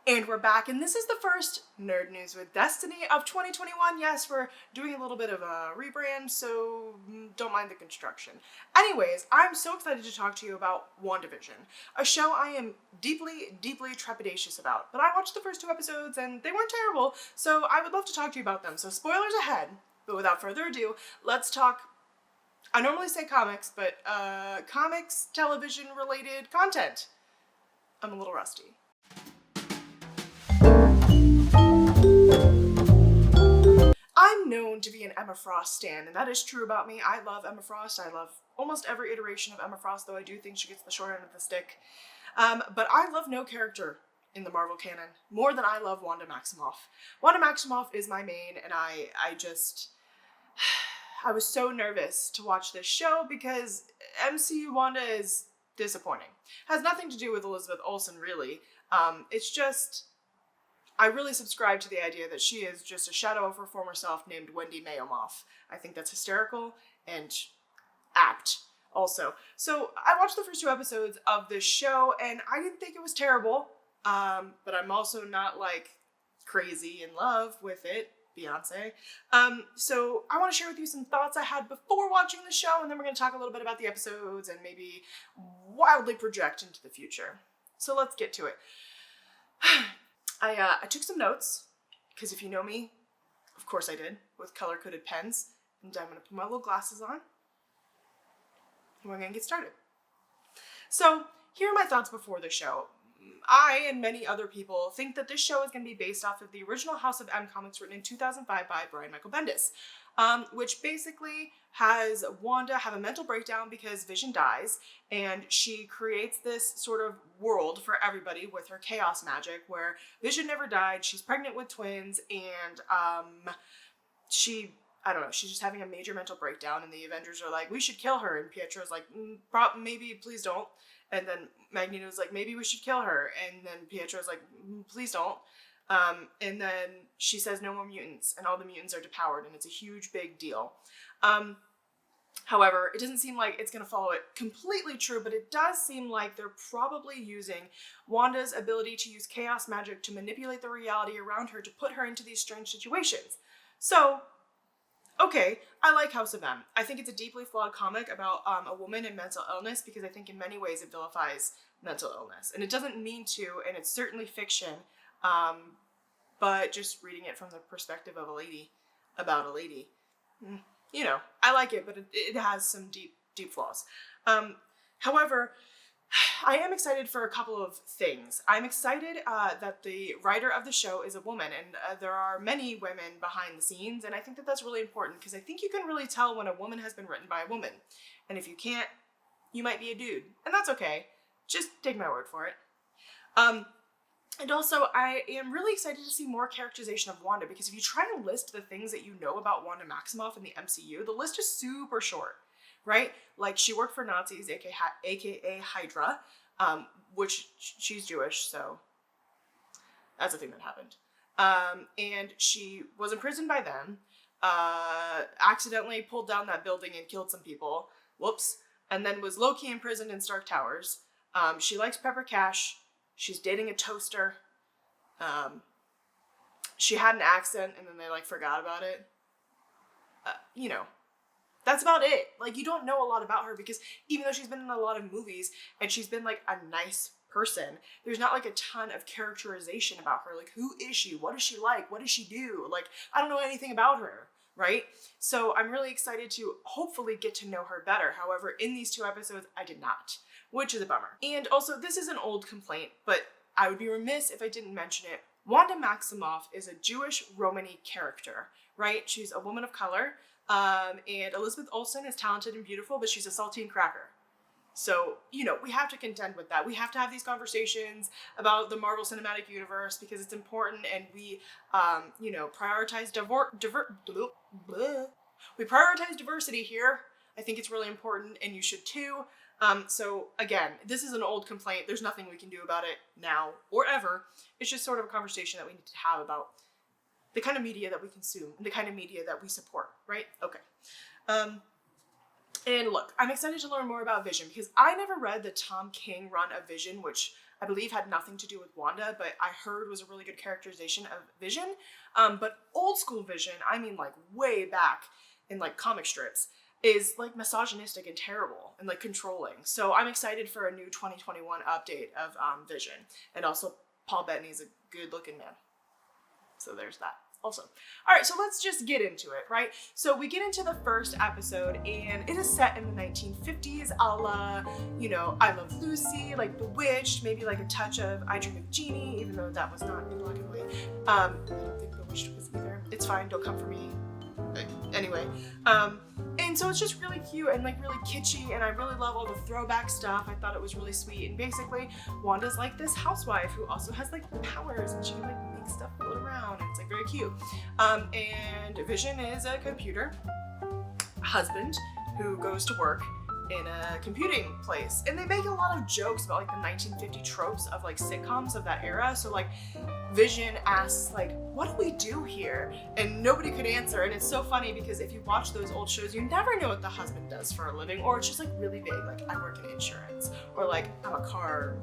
And we're back, and this is the first Nerd News with Destiny of 2021. Yes, we're doing a little bit of a rebrand, so don't mind the construction. Anyways, I'm so excited to talk to you about WandaVision, a show I am deeply, deeply trepidatious about. But I watched the first 2 episodes, and they weren't terrible, so I would love to talk to you about them. So spoilers ahead, but without further ado, let's talk, I normally say comics, but comics, television-related content. I'm a little rusty. I'm known to be an Emma Frost stan, and that is true about me. I love Emma Frost. I love almost every iteration of Emma Frost, though I do think she gets the short end of the stick. But I love no character in the Marvel canon more than I love Wanda Maximoff. Wanda Maximoff is my main, and I was so nervous to watch this show because MCU Wanda is disappointing. Has nothing to do with Elizabeth Olsen, really. It's just, I really subscribe to the idea that she is just a shadow of her former self named Wendy Mayomoff. I think that's hysterical and apt also. So I watched the first 2 episodes of this show and I didn't think it was terrible, but I'm also not like crazy in love with it, Beyonce. So I want to share with you some thoughts I had before watching the show, and then we're going to talk a little bit about the episodes and maybe wildly project into the future. So let's get to it. I took some notes, because if you know me, of course I did, with color-coded pens, and I'm going to put my little glasses on, and we're going to get started. So, here are my thoughts before the show. I, and many other people, think that this show is going to be based off of the original House of M comics written in 2005 by Brian Michael Bendis, which basically has Wanda have a mental breakdown because Vision dies, and she creates this sort of world for everybody with her chaos magic where Vision never died, she's pregnant with twins, and she's just having a major mental breakdown, and the Avengers are like, we should kill her, and Pietro's like, maybe, please don't. And then Magneto's like, maybe we should kill her. And then Pietro's like, please don't. And then she says no more mutants, and all the mutants are depowered, and it's a huge, big deal. However, it doesn't seem like it's going to follow it completely true, but it does seem like they're probably using Wanda's ability to use chaos magic to manipulate the reality around her to put her into these strange situations. So, okay, I like House of M. I think it's a deeply flawed comic about a woman and mental illness because I think in many ways it vilifies mental illness. And it doesn't mean to, and it's certainly fiction, but just reading it from the perspective of a lady, about a lady. You know, I like it, but it has some deep flaws. However, I am excited for a couple of things. I'm excited that the writer of the show is a woman, and there are many women behind the scenes, and I think that that's really important because I think you can really tell when a woman has been written by a woman. And if you can't, you might be a dude, and that's okay. Just take my word for it. And also, I am really excited to see more characterization of Wanda, because if you try to list the things that you know about Wanda Maximoff in the MCU, the list is super short. Right? Like, she worked for Nazis, aka Hydra, which she's Jewish, so that's a thing that happened. And she was imprisoned by them, accidentally pulled down that building and killed some people, whoops, and then was low-key imprisoned in Stark Towers. She likes Pepper Cash, she's dating a toaster, she had an accent and then they, like, forgot about it. You know. That's about it. Like, you don't know a lot about her because even though she's been in a lot of movies and she's been, like, a nice person, there's not, like, a ton of characterization about her. Like, who is she? What does she like? What does she do? Like, I don't know anything about her, right? So I'm really excited to hopefully get to know her better. However, in these 2 episodes, I did not, which is a bummer. And also, this is an old complaint, but I would be remiss if I didn't mention it. Wanda Maximoff is a Jewish Romany character, right? She's a woman of color. And Elizabeth Olsen is talented and beautiful, but she's a saltine cracker. So, you know, we have to contend with that. We have to have these conversations about the Marvel Cinematic Universe because it's important, and we, you know, prioritize we prioritize diversity here. I think it's really important, and you should too. So again, this is an old complaint. There's nothing we can do about it now or ever. It's just sort of a conversation that we need to have about the kind of media that we consume, and the kind of media that we support, right? Okay. And look, I'm excited to learn more about Vision because I never read the Tom King run of Vision, which I believe had nothing to do with Wanda, but I heard was a really good characterization of Vision. But old school Vision, I mean like way back in like comic strips, is like misogynistic and terrible and like controlling. So I'm excited for a new 2021 update of Vision. And also Paul Bettany's a good looking man. So there's that also. All right, so let's just get into it, right? So we get into the first episode and it is set in the 1950s, a la, you know, I Love Lucy, like Bewitched, maybe like a touch of I Dream of Jeannie, even though that was not in black and white. I don't think Bewitched was either. It's fine, don't come for me. Anyway, and so it's just really cute and like really kitschy, and I really love all the throwback stuff. I thought it was really sweet, and basically Wanda's like this housewife who also has like powers, and she can like make stuff float around, and it's like very cute. And Vision is a computer husband who goes to work in a computing place, and they make a lot of jokes about like the 1950 tropes of like sitcoms of that era. So like Vision asks like, what do we do here? And nobody could answer, and it's so funny because if you watch those old shows, you never know what the husband does for a living, or it's just like really vague, like I work in insurance, or like I'm a car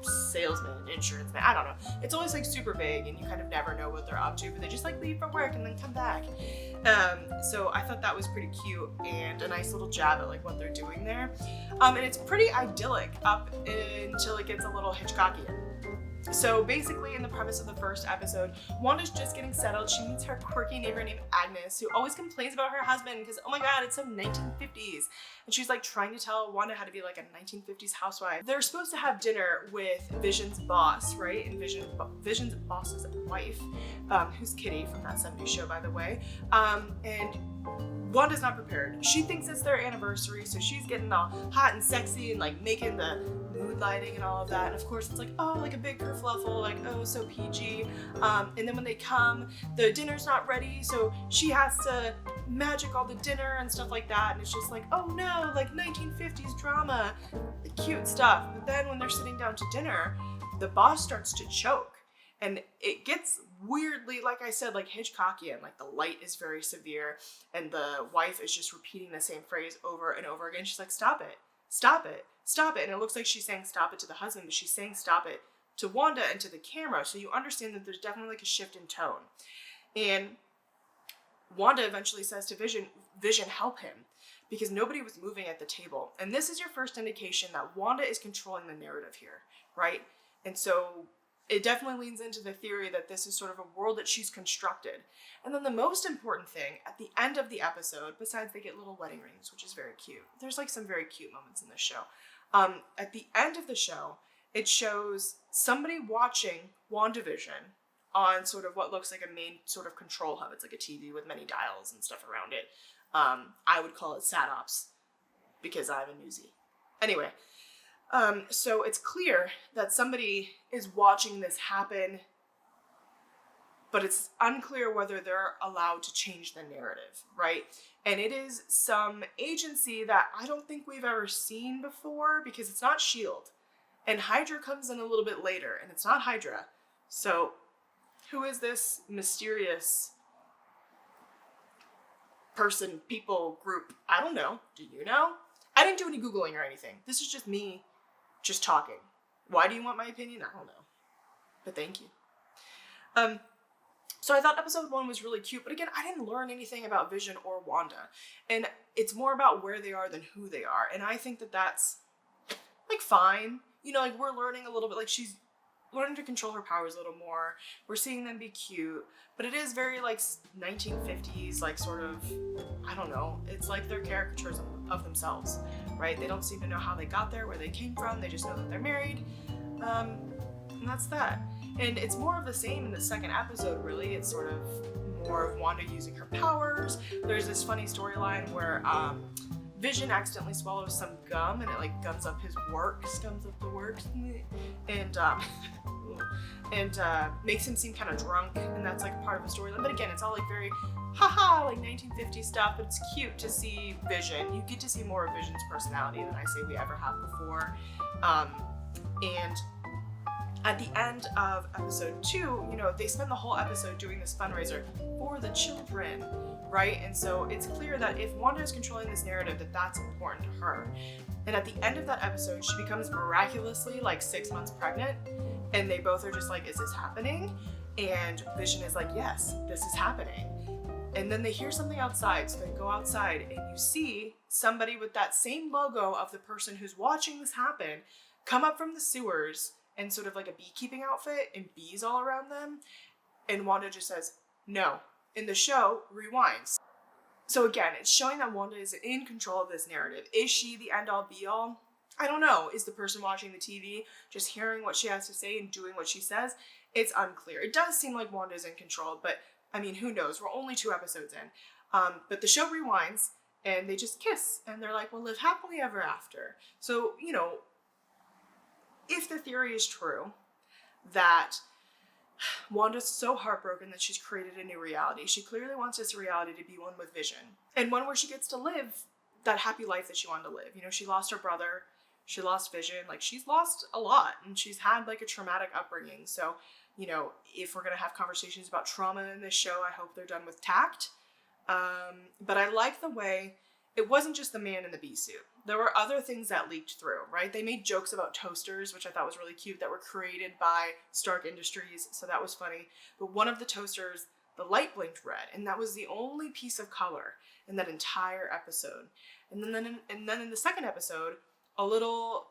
salesman, insurance man, I don't know. It's always like super vague and you kind of never know what they're up to, but they just like leave for work and then come back. So I thought that was pretty cute and a nice little jab at like what they're doing there. And it's pretty idyllic up until it gets a little Hitchcockian. So basically in the premise of the first episode, Wanda's just getting settled. She meets her quirky neighbor named Agnes, who always complains about her husband because, oh my god, it's so 1950s. And she's like trying to tell Wanda how to be like a 1950s housewife. They're supposed to have dinner with Vision's boss, right? And Vision's boss's wife, who's Kitty from that 70s show, by the way. And Wanda's not prepared. She thinks it's their anniversary, so she's getting all hot and sexy and like making the mood lighting and all of that. And of course it's like, oh, like a big kerfluffle, like, oh, so PG. And then when they come, the dinner's not ready, so she has to magic all the dinner and stuff like that. And it's just like, oh no, like 1950s drama, cute stuff. But then when they're sitting down to dinner, the boss starts to choke. And it gets weirdly, like I said, like Hitchcockian, like the light is very severe and the wife is just repeating the same phrase over and over again. She's like, stop it, stop it, stop it. And it looks like she's saying stop it to the husband, but she's saying stop it to Wanda and to the camera. So you understand that there's definitely like a shift in tone. And Wanda eventually says to Vision, help him, because nobody was moving at the table. And this is your first indication that Wanda is controlling the narrative here, right? And so it definitely leans into the theory that this is sort of a world that she's constructed. And then the most important thing at the end of the episode, besides they get little wedding rings, which is very cute. There's like some very cute moments in this show. At the end of the show, it shows somebody watching WandaVision on sort of what looks like a main sort of control hub. It's like a TV with many dials and stuff around it. I would call it SatOps because I'm a newsie. Anyway. So it's clear that somebody is watching this happen, but it's unclear whether they're allowed to change the narrative, right? And it is some agency that I don't think we've ever seen before because it's not S.H.I.E.L.D. And Hydra comes in a little bit later, and it's not Hydra. So who is this mysterious person, people, group? I don't know. Do you know? I didn't do any Googling or anything. This is just me just talking. Why do you want my opinion? I don't know. But thank you. So I thought episode 1 was really cute, but again, I didn't learn anything about Vision or Wanda. And it's more about where they are than who they are. And I think that that's like fine. You know, like we're learning a little bit, like she's learning to control her powers a little more. We're seeing them be cute, but it is very like 1950s, like sort of, I don't know. It's like they're caricatures of themselves, right? They don't seem to know how they got there, where they came from. They just know that they're married. And that's that. And it's more of the same in the second episode, really. It's sort of more of Wanda using her powers. There's this funny storyline where Vision accidentally swallows some gum and it like gums up the works, and makes him seem kind of drunk, and that's like part of the storyline. But again, it's all like very haha, like 1950s stuff, but it's cute to see Vision. You get to see more of Vision's personality than I say we ever have before. And at the end of episode 2, you know, they spend the whole episode doing this fundraiser for the children, right? And so it's clear that if Wanda is controlling this narrative, that that's important to her. And at the end of that episode, she becomes miraculously like 6 months pregnant, and they both are just like, is this happening? And Vision is like, yes, this is happening. And then they hear something outside, so they go outside, and you see somebody with that same logo of the person who's watching this happen come up from the sewers in sort of like a beekeeping outfit and bees all around them. And Wanda just says, no. And the show rewinds. So again, it's showing that Wanda is in control of this narrative. Is she the end-all be-all? I don't know. Is the person watching the TV just hearing what she has to say and doing what she says? It's unclear. It does seem like Wanda is in control, but I mean, who knows? We're only 2 episodes in. But the show rewinds, and they just kiss, and they're like, we'll live happily ever after. So, you know, if the theory is true that Wanda's so heartbroken that she's created a new reality, she clearly wants this reality to be one with Vision, and one where she gets to live that happy life that she wanted to live. You know, she lost her brother, she lost Vision, like she's lost a lot, and she's had like a traumatic upbringing. So, you know, if we're going to have conversations about trauma in this show, I hope they're done with tact. But I like the way it wasn't just the man in the bee suit. There were other things that leaked through, right? They made jokes about toasters, which I thought was really cute, that were created by Stark Industries. So that was funny. But one of the toasters, the light blinked red, and that was the only piece of color in that entire episode. And then in the second episode, a little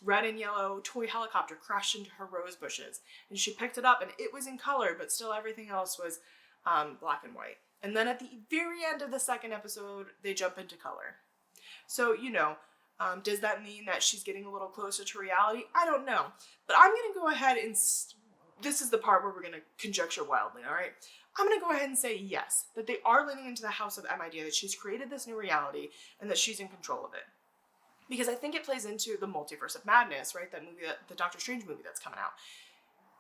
red and yellow toy helicopter crashed into her rose bushes, and she picked it up, and it was in color, but still everything else was black and white. And then at the very end of the second episode, they jump into color. So, you know, does that mean that she's getting a little closer to reality? I don't know. But I'm going to go ahead and, this is the part where we're going to conjecture wildly, all right? I'm going to go ahead and say yes, that they are leaning into the House of M idea, that she's created this new reality, and that she's in control of it. Because I think it plays into the Multiverse of Madness, right? That movie, the Doctor Strange movie that's coming out.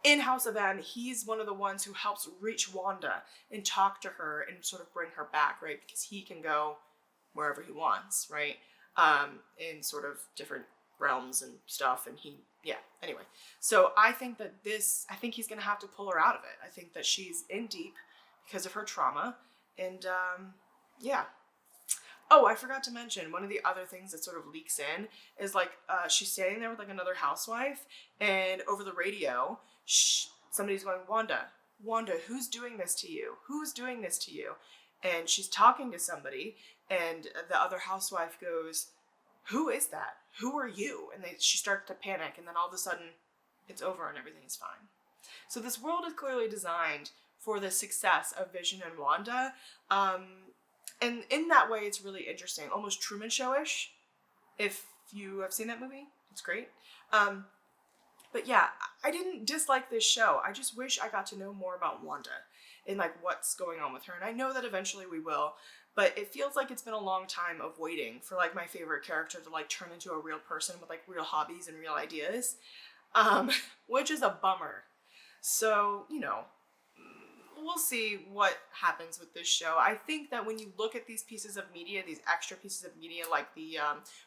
In House of M, he's one of the ones who helps reach Wanda and talk to her and sort of bring her back, right? Because he can go wherever he wants, right? In sort of different realms and stuff. And anyway. So I think that I think he's going to have to pull her out of it. I think that she's in deep because of her trauma. And yeah. Oh, I forgot to mention, one of the other things that sort of leaks in is like, she's standing there with like another housewife, and over the radio, somebody's going, Wanda, who's doing this to you? Who's doing this to you? And she's talking to somebody, and the other housewife goes, who is that? Who are you? And she starts to panic, and then all of a sudden, it's over and everything is fine. So this world is clearly designed for the success of Vision and Wanda. And in that way, it's really interesting, almost Truman Show-ish. If you have seen that movie, it's great. But yeah, I didn't dislike this show. I just wish I got to know more about Wanda and like what's going on with her. And I know that eventually we will, but it feels like it's been a long time of waiting for like my favorite character to like turn into a real person with like real hobbies and real ideas, which is a bummer. So, you know, we'll see what happens with this show. I think that when you look at these pieces of media, these extra pieces of media, like the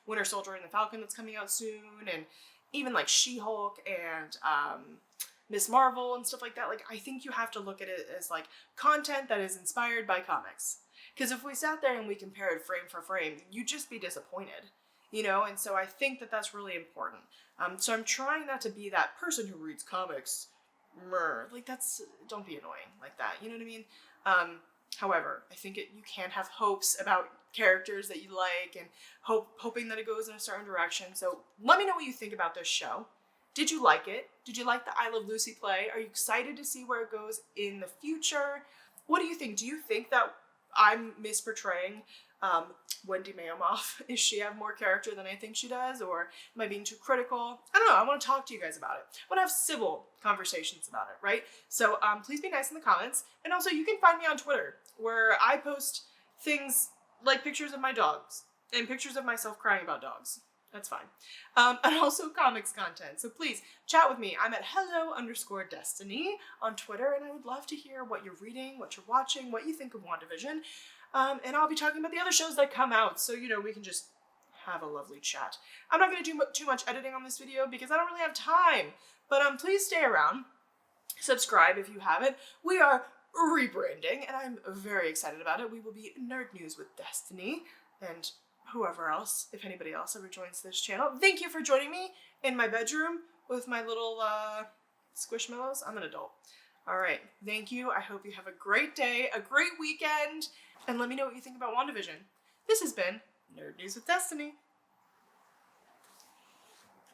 Winter Soldier and the Falcon that's coming out soon, and even like She-Hulk and Miss Marvel and stuff like that, like I think you have to look at it as like content that is inspired by comics. Because if we sat there and we compared frame for frame, you'd just be disappointed, you know? And so I think that that's really important. So I'm trying not to be that person who reads comics. Like don't be annoying like that, you know what I mean? However, I think you can have hopes about characters that you like and hoping that it goes in a certain direction. So let me know what you think about this show. Did you like it? Did you like the I Love Lucy play? Are you excited to see where it goes in the future? What do you think? Do you think that I'm misportraying Wendy Mayomoff? Does she have more character than I think she does? Or am I being too critical? I don't know. I want to talk to you guys about it. I want to have civil conversations about it, right? So please be nice in the comments. And also you can find me on Twitter, where I post things like pictures of my dogs and pictures of myself crying about dogs. That's fine. And also comics content. So please chat with me. I'm at hello_destiny on Twitter, and I would love to hear what you're reading, what you're watching, what you think of WandaVision. And I'll be talking about the other shows that come out, so, you know, we can just have a lovely chat. I'm not going to do too much editing on this video because I don't really have time. But please stay around. Subscribe if you haven't. We are rebranding, and I'm very excited about it. We will be Nerd News with Destiny, and whoever else, if anybody else ever joins this channel. Thank you for joining me in my bedroom with my little squishmallows. I'm an adult. All right, thank you. I hope you have a great day, a great weekend, and let me know what you think about WandaVision. This has been Nerd News with Destiny.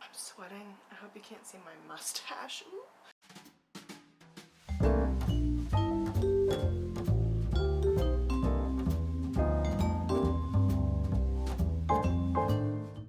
I'm sweating. I hope you can't see my mustache. Ooh.